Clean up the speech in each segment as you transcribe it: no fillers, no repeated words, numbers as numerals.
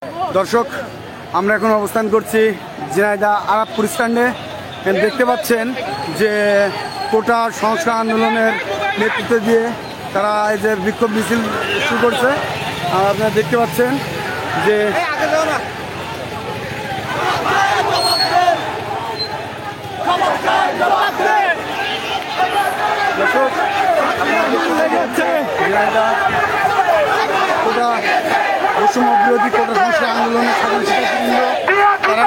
দর্শক, আমরা এখন অবস্থান করছি ঝিনাইদহ আরাপপুর স্ট্যান্ডে। দেখতে পাচ্ছেন যে কোটা সংস্কার আন্দোলনের নেতৃত্ব দিয়ে তারা এই যে বিক্ষোভ মিছিল শুরু করছে। আপনারা দেখতে পাচ্ছেন যে দর্শক, ঝিনাইদহ কোটা বৈষম্য বিরোধী কোটা সংস্কার আন্দোলনের সাধারণ শিক্ষার্থীবৃন্দ তারা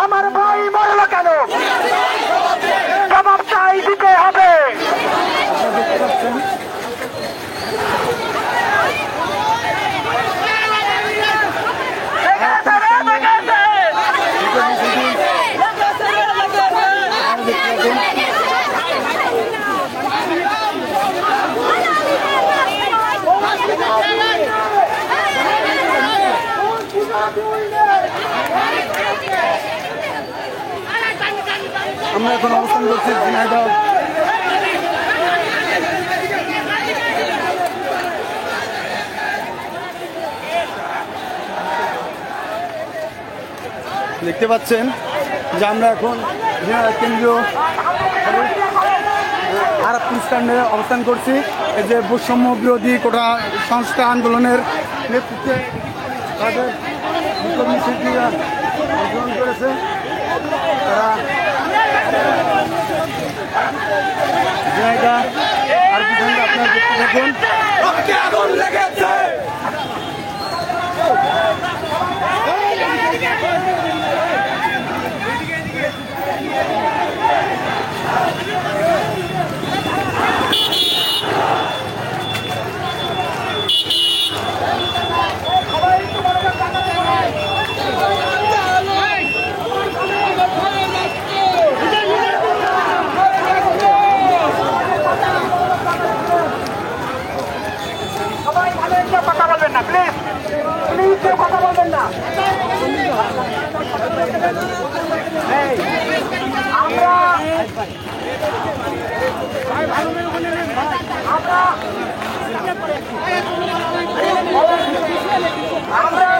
আমার ভাই মরল কেন জবাব চাই দিতে হবে। দেখতে পাচ্ছেন আমরা এখন অবস্থান করছি ঝিনাইদহ দেখতে পাচ্ছেন যে আমরা এখন কেন্দ্রীয় আরাপপুর স্ট্যান্ডে অবস্থান করছি। এই যে বৈষম্য বিরোধী কোটা সংস্কার আন্দোলনের নেতৃত্বে তাদের বিক্ষোভ মিছিলটি অংশগ্রহণ করেছে। তারা ঝিনাইদহ আরাপপুর স্ট্যান্ডে আপনারা দেখতে থাকুন। কথা বলবেন না, প্লিজ প্লিজ কেউ কথা বলবেন না। আমরা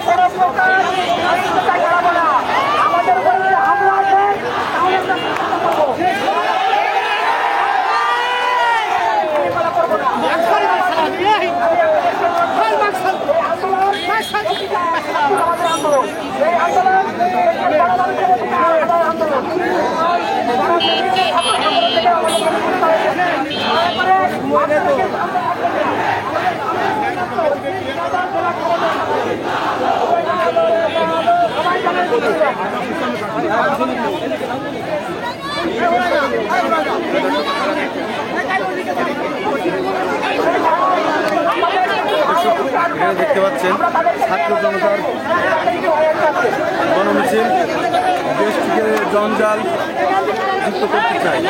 কোনো প্রকার করাবো না। আমাদের উপরে হামলা আছে, তাহলে আমরা করবো। এখানে দেখতে পাচ্ছেন ছাত্র জনতার গণমিছিল দেশটিকে জঞ্জাল মুক্ত করতে চায়।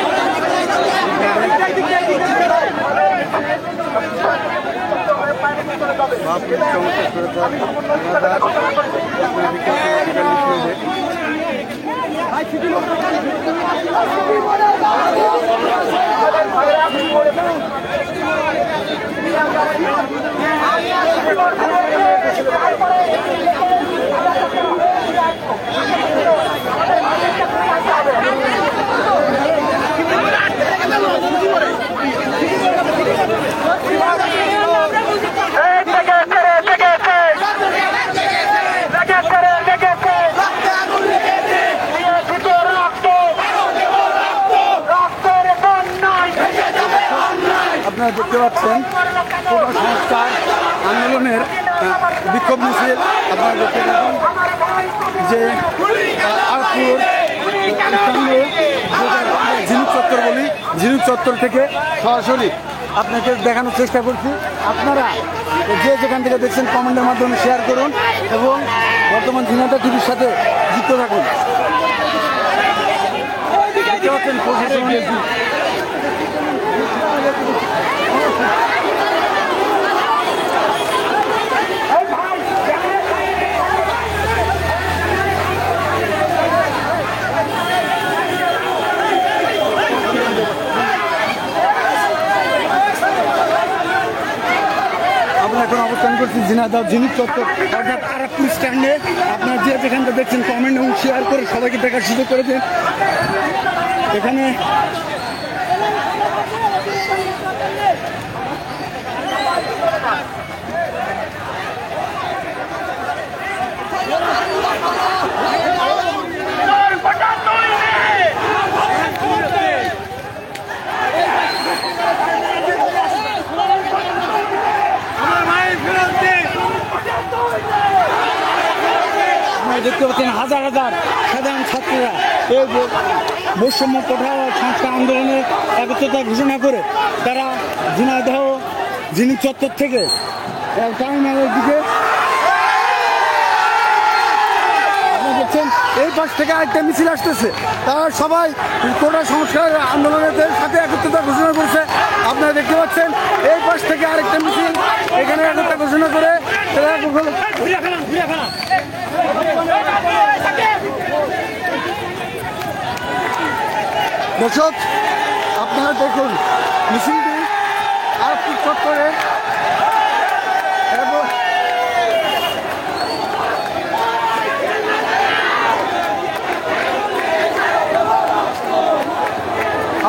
আপনারা দেখতে পাচ্ছেন কোটা সংস্কার আন্দোলনের বিক্ষোভ মিছিল। আপনারা দেখতে পাচ্ছেন যে আরাপপুর ঝিনুক চত্বর বলি, ঝিনুক চত্বর থেকে সরাসরি আপনাকে দেখানোর চেষ্টা করছি। আপনারা যে যেখান থেকে দেখছেন কমেন্টের মাধ্যমে শেয়ার করুন এবং বর্তমান ঝিনাইদহ টিভির সাথে যুক্ত থাকুন। দেখতে পাচ্ছেন প্রশাসন এখন অবস্থান করছি ঝিনাইদহ জিনিস চত্বর অর্থাৎ আরাকপুর স্ট্যান্ডে। আপনারা যে যেখানটা দেখছেন কমেন্ট এবং শেয়ার করে সবাইকে দেখার সুযোগ করে দিন। এখানে দেখতে পাচ্ছেন হাজার হাজার সাধারণ ছাত্ররা এই বৈষম্য কোঠা সংস্কার আন্দোলনের একত্রতা ঘোষণা করে তারা ঝিনাইদহ জিনিস চত্বর থেকে টার্মিনালের দিকে দেখছেন এই পাশ থেকে আরেকটা মিছিল আসতেছে। তারা সবাই কোটা সংস্কার আন্দোলনের সাথে একত্রতা ঘোষণা করছে। আপনারা দেখতে পাচ্ছেন এই পাশ থেকে আরেকটা মিছিল এখানে একত্রতা ঘোষণা করে দর্শক আপনারা দেখুন মিছিলটি আরাকপুর চত্বরে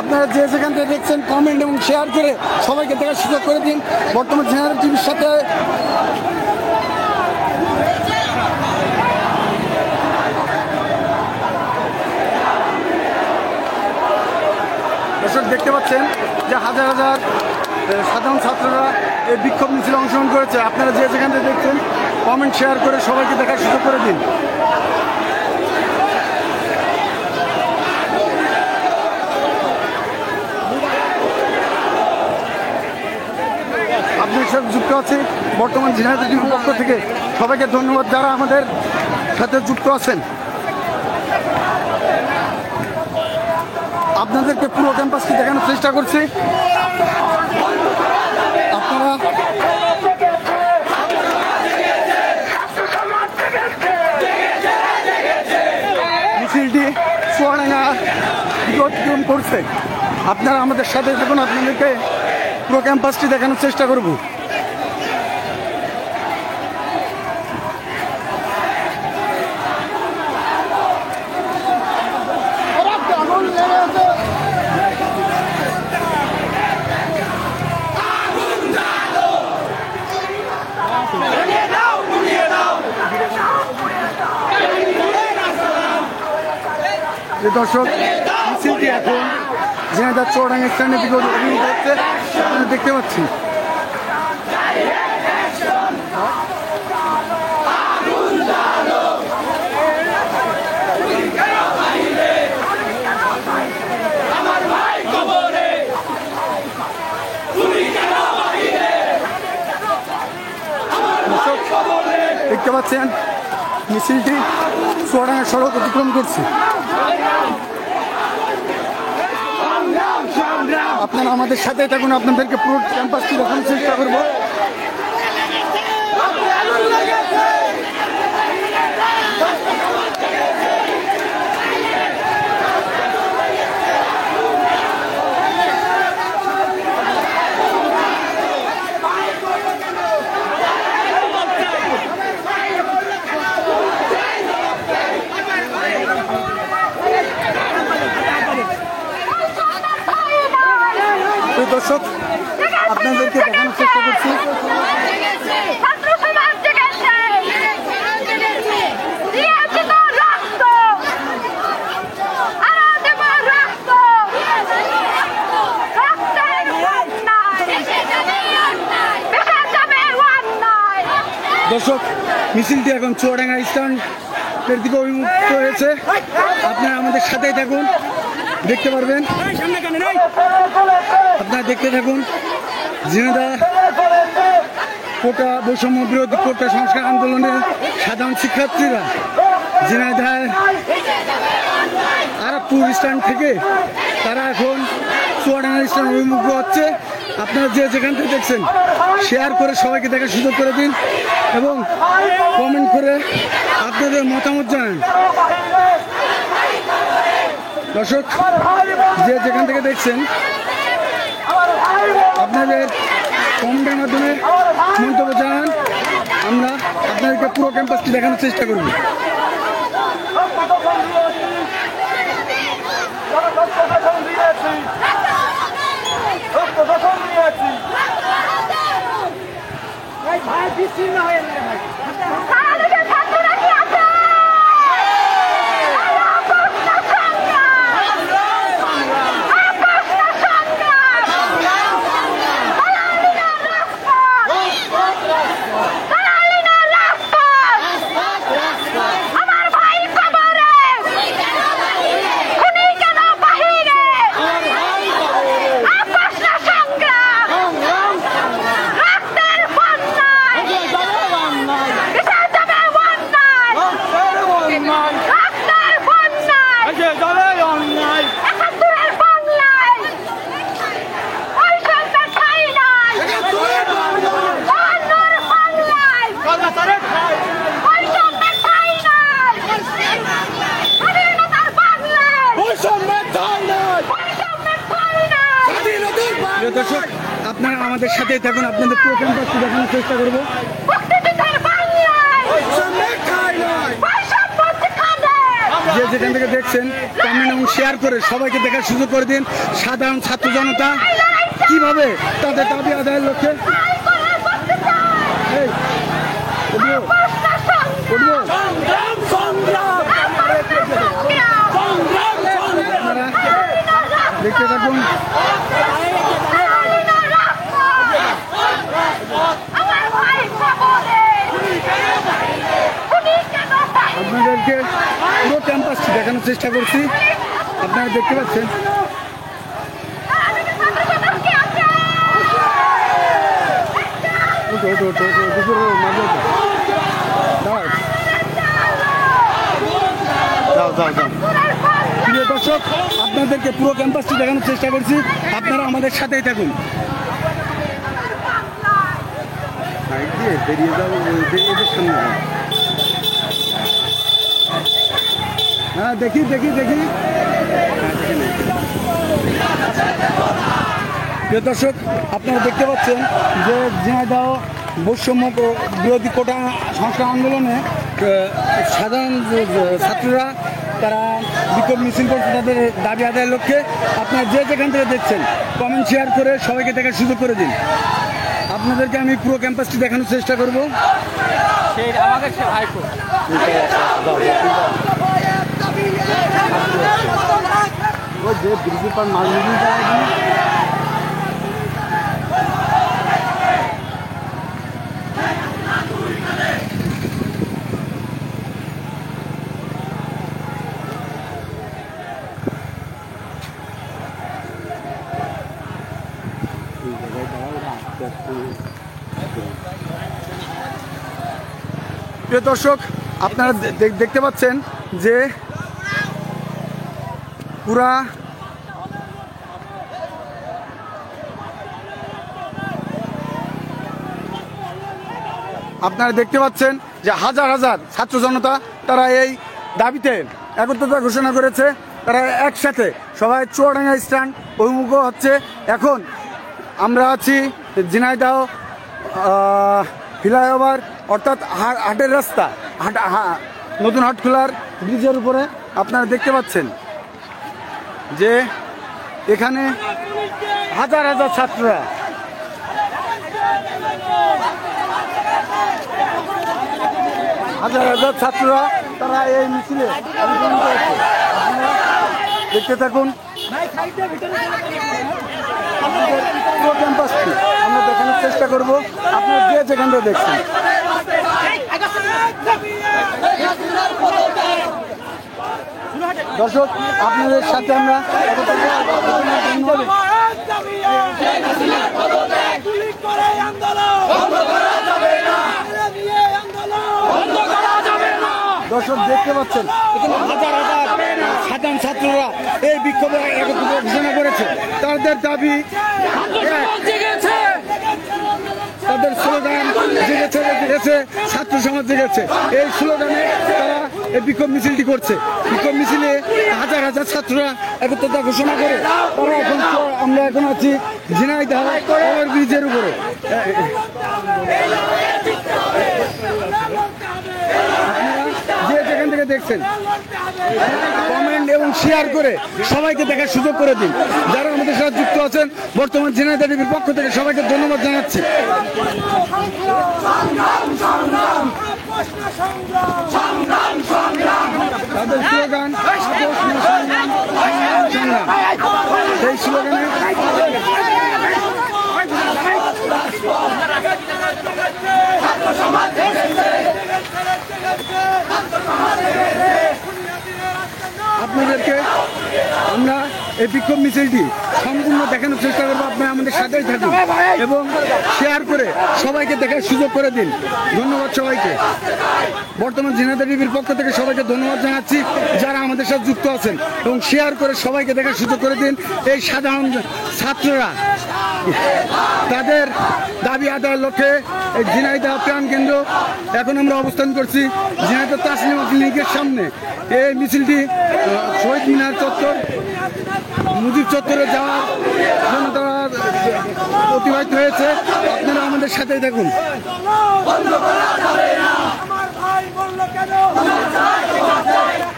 আপনারা যে যেখান থেকে দেখছেন কমেন্ট এবং শেয়ার করে সবাইকে দেখার সুযোগ করে দিন। বর্তমান ঝিনাইদহ টিভির সাথে দর্শক দেখতে পাচ্ছেন যে হাজার হাজার সাধারণ ছাত্ররা এই বিক্ষোভ মিছিলে অংশগ্রহণ করেছে। আপনারা যে যেখান থেকে দেখছেন কমেন্ট শেয়ার করে সবাইকে দেখার সুযোগ করে দিন। আপনার সাথে যুক্ত আছে বর্তমান ঝিনাইদহ টিভির পক্ষ থেকে সবাইকে ধন্যবাদ যারা আমাদের সাথে যুক্ত আছেন। আপনাদেরকে পুরো ক্যাম্পাসটি দেখানোর চেষ্টা করছি। আপনারা মিছিলটি চুয়াডাঙ্গা অতিক্রম করছে। আপনারা আমাদের সাথে থাকুন, আপনাদেরকে পুরো ক্যাম্পাসটি দেখানোর চেষ্টা করব। দর্শক মিছিলটি এখন ঝিনাইদহ চুয়াডাঙ্গা স্ট্যান্ডের দিকে অভিমুখ হচ্ছে, আপনারা দেখতে পাচ্ছি। দেখতে পাচ্ছেন মিছিলটি চুয়াডাঙ্গা সড়ক অতিক্রম করছে। আপনারা আমাদের সাথে থাকুন, আপনাদেরকে পুরো ক্যাম্পাসটি দেখানোর চেষ্টা করবো। দর্শক আপনাদেরকে দেখানোর চেষ্টা করছি দর্শক মিছিলটি এখন চুয়াডাঙ্গা স্ট্যান্ডের দিকে অভিমুক্ত হয়েছে। আপনারা আমাদের সাথেই থাকুন, দেখতে পারবেন। আপনারা দেখতে থাকুন ঝিনাইদহ কোটা বৈষম্য বিরোধী কোটা সংস্কার আন্দোলনের সাধারণ শিক্ষার্থীরা ঝিনাইদহের আরাকপুর স্ট্যান্ড থেকে তারা এখন চুয়াডাঙ্গা স্ট্যান্ড অভিমুখ হচ্ছে। আপনারা যে যেখান থেকে দেখছেন শেয়ার করে সবাইকে দেখার সুযোগ করে দিন এবং কমেন্ট করে আপনাদের মতামত জানান। দর্শক যে যেখান থেকে দেখছেন আপনাদের কমেন্টের মাধ্যমে মন্তব্য জানান, আমরা আপনাদেরকে পুরো ক্যাম্পাসটি দেখানোর চেষ্টা করব। ভাই বিচ্ছিন্ন হয়ে ভাই দর্শক, আপনারা আমাদের সাথেই থাকুন, আপনাদের পুরো ক্যাম্পাসটি দেখানোর চেষ্টা করবো। যে যেখান থেকে দেখছেন কমেন্ট এবং শেয়ার করে সবাইকে দেখার সুযোগ করে দিন। সাধারণ ছাত্র জনতা কিভাবে তাদের দাবি আদায়ের লক্ষ্যে দেখতে থাকুন। আপনাদেরকে পুরো ক্যাম্পাসটি দেখানোর চেষ্টা করছি, আপনারা দেখতে পাচ্ছেন। প্রিয় দর্শক, আপনাদেরকে পুরো ক্যাম্পাসটি দেখানোর চেষ্টা করছি, আপনারা আমাদের সাথেই থাকুন। বেরিয়ে যাবো সামনে। হ্যাঁ, দেখি। প্রিয় দর্শক, আপনারা দেখতে পাচ্ছেন যে ঝিনাইদহ বৈষম্য বিরোধী কোটা সংস্কার আন্দোলনে সাধারণ ছাত্ররা তারা বিক্ষোভ মিছিল করছে তাদের দাবি আদায়ের লক্ষ্যে। আপনারা যে যেখান থেকে দেখছেন কমেন্ট শেয়ার করে সবাইকে দেখার সুযোগ করে দিন। আপনাদেরকে আমি পুরো ক্যাম্পাসটি দেখানোর চেষ্টা করবো। যে ব্রিজের পর মাছ প্রিয় দর্শক, আপনারা দেখতে পাচ্ছেন যে পুরা আপনারা দেখতে পাচ্ছেন যে হাজার হাজার ছাত্র জনতা তারা এই দাবিতে একত্রতা ঘোষণা করেছে। তারা একসাথে সবাই চুয়াডাঙ্গা স্ট্যান্ড অভিমুখ হচ্ছে। এখন আমরা আছি ঝিনাইদহ ফ্লাইওভার অর্থাৎ হাটের রাস্তা, নতুন হাটখোলার ব্রিজের উপরে। আপনারা দেখতে পাচ্ছেন যে এখানে হাজার হাজার ছাত্ররা তারা এই মিছিলে অংশগ্রহণ করেছে। আপনারা দেখতে থাকুন। পুরো ক্যাম্পাসটি আমরা দেখানোর চেষ্টা করব, আপনারা যে যেখান থেকে দেখছেন। দর্শক, আপনাদের সাথে আমরা দর্শক দেখতে পাচ্ছেন এখানে হাজার হাজার সাধারণ ছাত্ররা এই বিক্ষোভে একত্রিত ঘোষণা করেছে। তাদের দাবি, তাদের স্লোগান জেগেছে, ছাত্র সমাজ জেগেছে। এই স্লোগানে তারা এই বিক্ষোভ মিছিলটি করছে। বিক্ষোভ মিছিলে হাজার হাজার ছাত্ররা একত্রতা ঘোষণা করে তারা আমরা এখন আছি ঝিনাইদহ ওভার ব্রিজের উপরে। দেখছেন কমেন্ট এবং শেয়ার করে সবাইকে দেখার সুযোগ করে দিন। যারা আমাদের সাথে যুক্ত আছেন বর্তমান ঝিনাইদহ টিভির পক্ষ থেকে সবাইকে ধন্যবাদ জানাচ্ছি। তাদের স্লোগান সেই স্লোগানে আপনাদেরকে আমরা এই বিক্ষোভ মিছিলটি সম্পূর্ণ দেখানোর চেষ্টা করবো। আপনারা আমাদের সাথেই থাকুন এবং শেয়ার করে সবাইকে দেখার সুযোগ করে দিন। ধন্যবাদ সবাইকে। বর্তমান ঝিনাইদহ টিভির পক্ষ থেকে সবাইকে ধন্যবাদ জানাচ্ছি যারা আমাদের সাথে যুক্ত আছেন এবং শেয়ার করে সবাইকে দেখার সুযোগ করে দিন। এই সাধারণ ছাত্ররা তাদের দাবি আদায়ের লক্ষ্যে এই ঝিনাইদহ প্রাণ কেন্দ্র এখন আমরা অবস্থান করছি ঝিনাইদহ তাসলিমা ক্লিনিকের সামনে। এই মিছিলটি শহীদ মিনার চত্বর মুজিব চত্বরে যাওয়ার জন্য তারা অতিবাহিত হয়েছে। আপনারা আমাদের সাথেই দেখুন। আমার ভাই বলল কেন,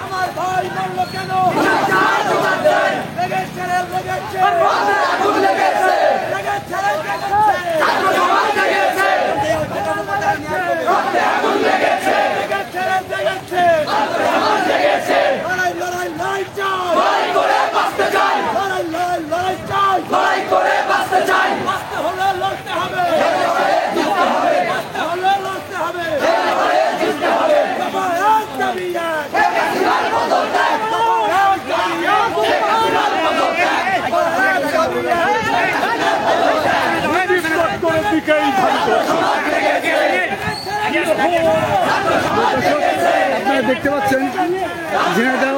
আমার ভাই বলল কেন, লেগেছে রে, লেগেছে, লেগেছে, লড়াই লড়াই লড়াই চাই, লড়াই করে বাঁচতে চাই, লড়াই লড়াই লড়াই চাই, লড়াই করে বাঁচতে চাই, বাঁচতে হলে লড়তে হবে, বাঁচতে হলে লড়তে হবে, বাবা এক দাবি এক, বদল দেয়, বাবা এক দাবি এক, বদল দেয়, করে দিকেই থাকবে। আপনারা দেখতে পাচ্ছেন ঝিনাইদহ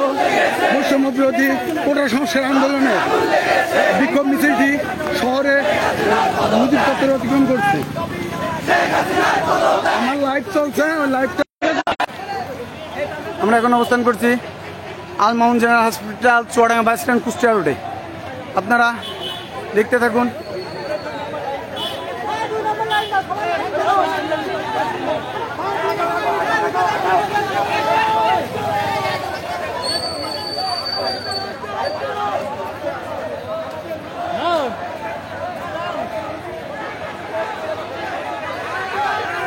বৈষম্য বিরোধী কোটা সংস্কার আন্দোলনে বিক্ষোভ মিছিলটি শহরে মুজিব চত্বরে অতিক্রম করছে। আমার লাইভ চলছে, লাইভটা আমরা এখন অবস্থান করছি আল mount general hospital Chuadanga bus stand Kushtia রোডে। আপনারা দেখতে থাকুন।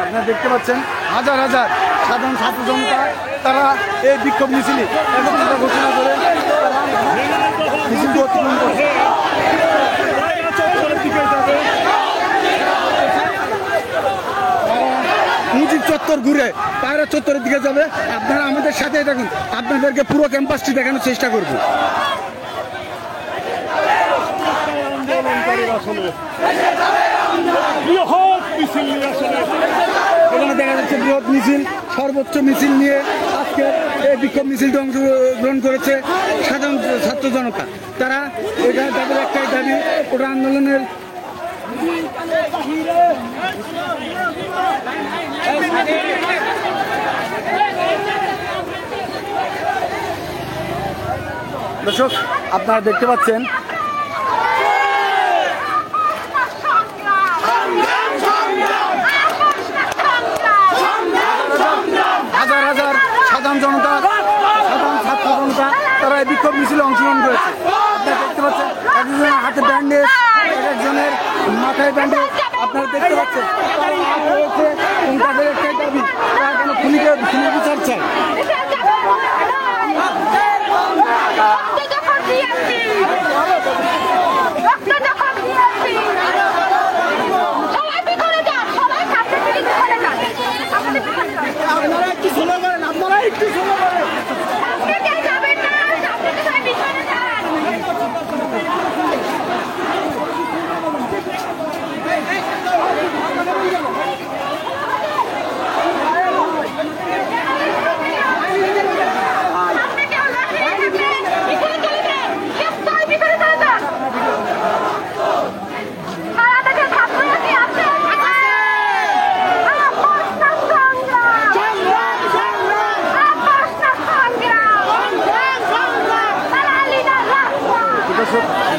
আপনারা দেখতে পাচ্ছেন হাজার হাজার সাধারণ ছাত্র জনতা তারা এই বিক্ষোভ মিছিলে একত্রিত ঘোষণা করে তারা মিছিলটি অতিক্রম করছে। মুজিব চত্বর ঘুরে পায়রা চত্বরের দিকে যাবে। আপনারা আমাদের সাথে দেখুন, আপনাদেরকে পুরো ক্যাম্পাসটি দেখানোর চেষ্টা করব। এখানে দেখা যাচ্ছে বৃহৎ মিছিল, সর্বোচ্চ মিছিল নিয়ে আজকে এই বিক্ষোভ মিছিলটি অংশগ্রহণ করেছে সাধারণ ছাত্র জনতা। তারা এখানে তাদের একটাই দাবি, ওটা আন্দোলনের দর্শক আপনারা দেখতে পাচ্ছেন হাজার হাজার সাধারণ জনতা, সাধারণ ছাত্র জনতা তারা এই বিক্ষোভ মিছিলে অংশগ্রহণ করেছে। আপনারা দেখতে পাচ্ছেন একজনের হাতে ব্যান্ডেজ, একজনের মাথায় ব্যান্ডেজ। আপনারা দেখতে পাচ্ছেন তাদের একটাই দাবি, তারা কেন খুনির বিচার চায়।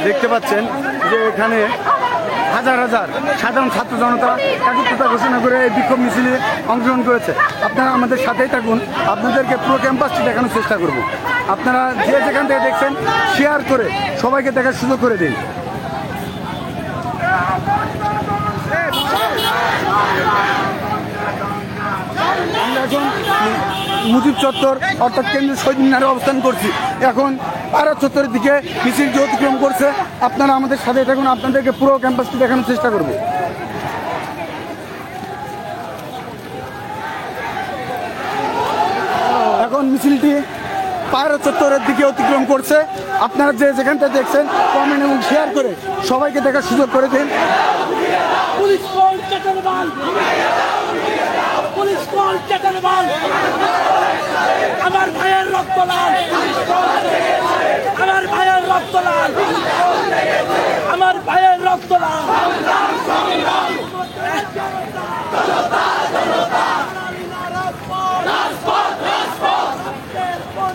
দেখতে পাচ্ছেন যে এখানে হাজার হাজার সাধারণ ছাত্র জনতা একত্রতা ঘোষণা করে এই বিক্ষোভ মিছিলে অংশগ্রহণ করেছে। আপনারা আমাদের সাথেই থাকুন, আপনাদেরকে পুরো ক্যাম্পাসটি দেখানোর চেষ্টা করব। আপনারা যে যেখান থেকে দেখছেন শেয়ার করে সবাইকে দেখার সুযোগ করে দিন। আমরা এখন মুজিব চত্বর অর্থাৎ কেন্দ্রীয় শহীদ মিনারে অবস্থান করছি। এখন পায়রা চত্বরের দিকে মিছিলটি অতিক্রম করছে। আপনারা আমাদের সাথে থাকুন, আপনাদেরকে পুরো ক্যাম্পাসটি দেখানোর চেষ্টা করব। এখন মিছিলটি পায়রা চত্বরের দিকে অতিক্রম করছে। আপনারা যে যেখানটা দেখছেন কমেন্ট এবং শেয়ার করে সবাইকে দেখার সুযোগ করে দিন। পুলিশ কল চেটার বাল, পুলিশ কল চেটার বাল, আমার ভাইয়ের রক্ত লাল, আমার ভাইয়ের রক্ত লাল, আমার ভাইয়ের রক্ত লাল।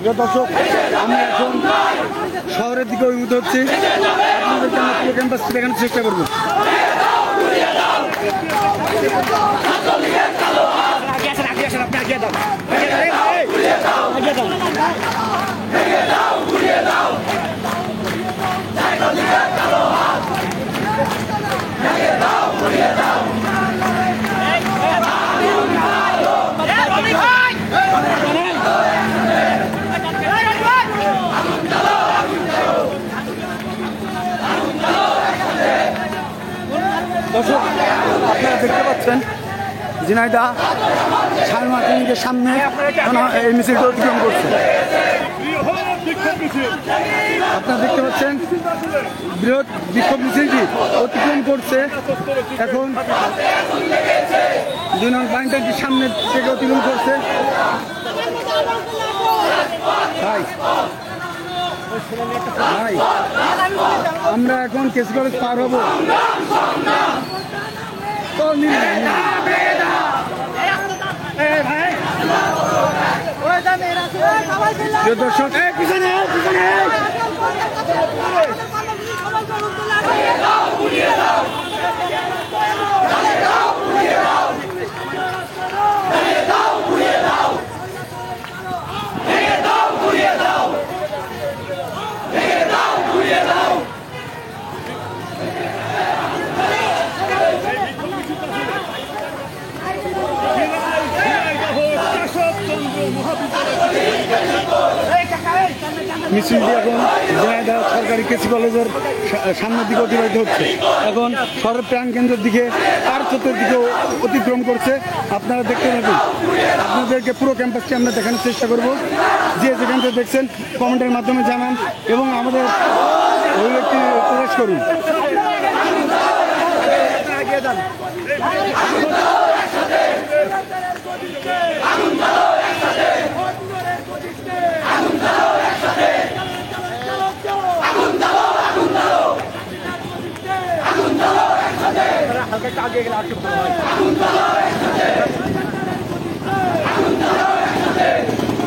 প্রিয় দর্শক, আমি এখন শহরের দিকে অভিভূত হচ্ছি। আপনাদেরকে আমরা পুরো ক্যাম্পাসটি দেখানোর চেষ্টা করবো। দর্শক, আপনারা দেখতে পাচ্ছেন ঝিনাইদহ সায়মা ক্লিনিকের সামনে এই মিছিলটি অতিক্রম করছে। আপনারা দেখতে পাচ্ছেন বৃহৎ বিক্ষোভ মিছিলটি অতিক্রম করছে। এখন 2 নং বাইন্ডারটির সামনে থেকে অতিক্রম করছে। ভাই ভাই, আমরা এখন কেসি কলেজ পার হবো। দর্শক, মিছিলটি এখন ঝিনাইদহ সরকারি কেসি কলেজের সামনের দিকে অতিবাহিত হচ্ছে। এখন শহরের প্রাণ কেন্দ্রের দিকে পায়রা চত্বরের দিকে অতিক্রম করছে। আপনারা দেখতে পাবেন, আপনাদেরকে পুরো ক্যাম্পাসটি আমরা দেখানোর চেষ্টা করব। যে যেখান থেকে দেখছেন কমেন্টের মাধ্যমে জানান এবং আমাদের অভিব্যক্তি প্রকাশ করুন।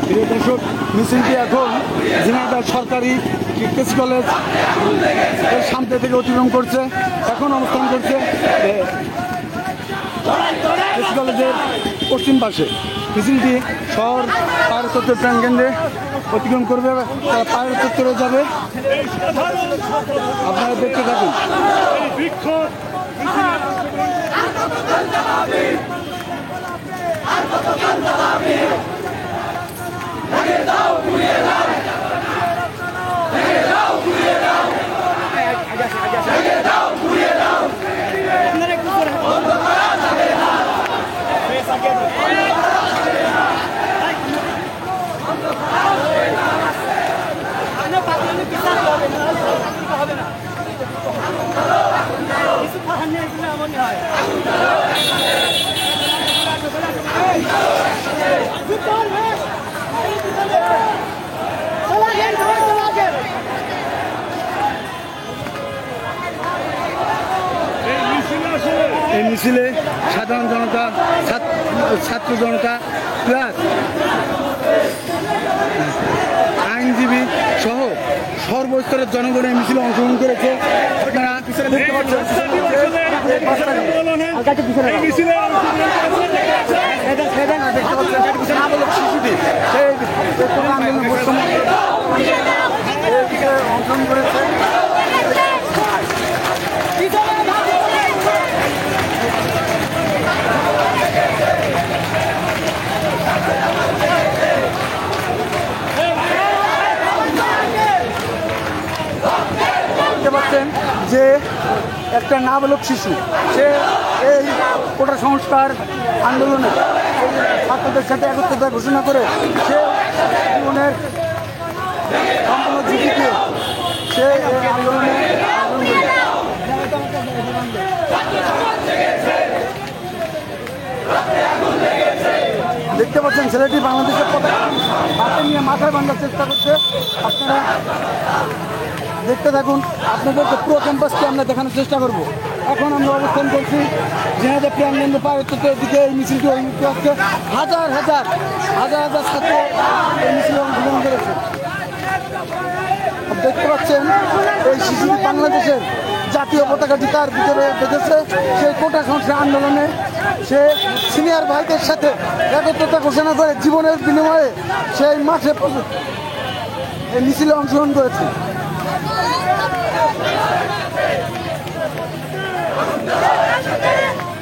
প্রিয় দর্শক, মিছিলটি এখন ঝিনাইদহ সরকারি কেসি কলেজ এর সামনে থেকে অতিক্রম করছে। এখন অবস্থান করছে কেসি কলেজের পশ্চিম পাশে। মিছিলটি শহর পায়রা চত্বর প্রাণ কেন্দ্রে অতিক্রম করবে, তারা পায়রা চত্বরে যাবে। আপনারা দেখতে থাকুন। এই মিছিলে সাধারণ জনতা, ছাত্র জনতা প্লাস আইনজীবী সহ সর্বস্তরের জনগণের মিছিলে অংশগ্রহণ করেছে। আপনারা দেখতে পাচ্ছেন শিশুদের সেই কোটা আন্দোলনে অংশগ্রহণ করেছে। দেখতে পাচ্ছেন যে একটা নাবালক শিশু সে এই কোটা সংস্কার আন্দোলনে ছাত্রদের সাথে একত্রতা ঘোষণা করে সে জীবনের সম্পূর্ণ ঝুঁকিকে সে এই আন্দোলনে দেখতে পাচ্ছেন ছেলেটি বাংলাদেশের পতাকা হাতে নিয়ে মাথায় বাঁধার চেষ্টা করছে। আপনারা দেখতে থাকুন, আপনাদেরকে পুরো ক্যাম্পাসকে আমরা দেখানোর চেষ্টা করব। এখন আমরা অবস্থান করছি ঝিনাইদহ প্রেমগঞ্জ পার্কের দিকে। এই মিছিলটি অনুষ্ঠিত হচ্ছে, হাজার হাজার ছাত্র এই মিছিলে অংশগ্রহণ করেছে। দেখতে পাচ্ছেন এই শিশুটি বাংলাদেশের জাতীয় পতাকাটি তার ভিতরে বেঁধেছে। সেই কোটা সংস্কার আন্দোলনে সে সিনিয়র ভাইদের সাথে একত্রতা ঘোষণা করে জীবনের বিনিময়ে সেই মাঠে এই মিছিলে অংশগ্রহণ করেছে।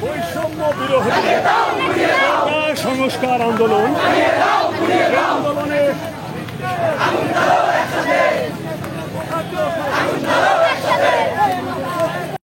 বৈষম্য বিরোধী সংস্কার আন্দোলন আন্দোলনে